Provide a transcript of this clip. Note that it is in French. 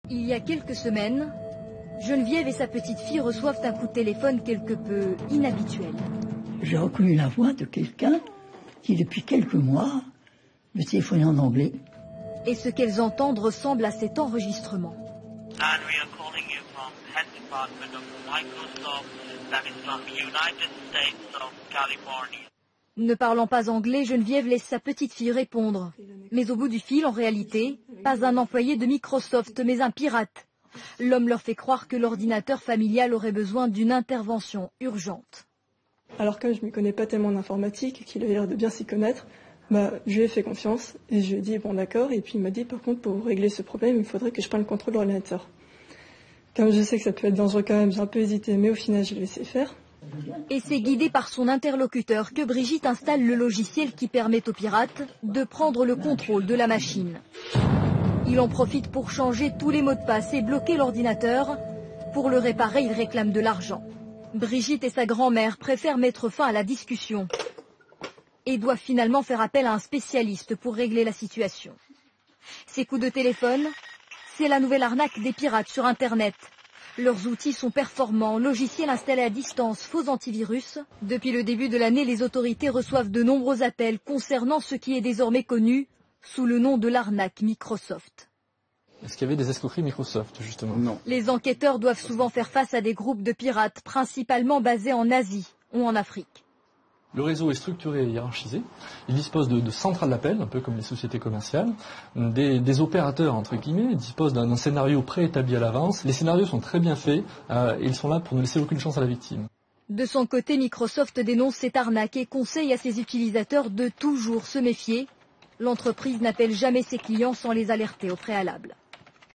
Il y a quelques semaines, Geneviève et sa petite fille reçoivent un coup de téléphone quelque peu inhabituel. J'ai reconnu la voix de quelqu'un qui, depuis quelques mois, me téléphonait en anglais. Et ce qu'elles entendent ressemble à cet enregistrement. And we are calling you from Head Department of Microsoft, that is from United States of California. Ne parlant pas anglais, Geneviève laisse sa petite fille répondre. Mais au bout du fil, en réalité, pas un employé de Microsoft, mais un pirate. L'homme leur fait croire que l'ordinateur familial aurait besoin d'une intervention urgente. Alors comme je ne m'y connais pas tellement en informatique et qu'il a l'air de bien s'y connaître, je lui ai fait confiance et je lui ai dit bon d'accord, et puis il m'a dit par contre pour régler ce problème il faudrait que je prenne le contrôle de l'ordinateur. Comme je sais que ça peut être dangereux quand même, j'ai un peu hésité mais au final j'ai laissé faire. Et c'est guidé par son interlocuteur que Brigitte installe le logiciel qui permet aux pirates de prendre le contrôle de la machine. Il en profite pour changer tous les mots de passe et bloquer l'ordinateur. Pour le réparer, il réclame de l'argent. Brigitte et sa grand-mère préfèrent mettre fin à la discussion et doivent finalement faire appel à un spécialiste pour régler la situation. Ces coups de téléphone, c'est la nouvelle arnaque des pirates sur Internet. Leurs outils sont performants, logiciels installés à distance, faux antivirus. Depuis le début de l'année, les autorités reçoivent de nombreux appels concernant ce qui est désormais connu sous le nom de l'arnaque Microsoft. Est-ce qu'il y avait des escroqueries Microsoft, justement? Non. Les enquêteurs doivent souvent faire face à des groupes de pirates, principalement basés en Asie ou en Afrique. Le réseau est structuré et hiérarchisé. Il dispose de centrales d'appel, un peu comme les sociétés commerciales. Des opérateurs, entre guillemets, disposent d'un scénario préétabli à l'avance. Les scénarios sont très bien faits et ils sont là pour ne laisser aucune chance à la victime. De son côté, Microsoft dénonce cette arnaque et conseille à ses utilisateurs de toujours se méfier. L'entreprise n'appelle jamais ses clients sans les alerter au préalable.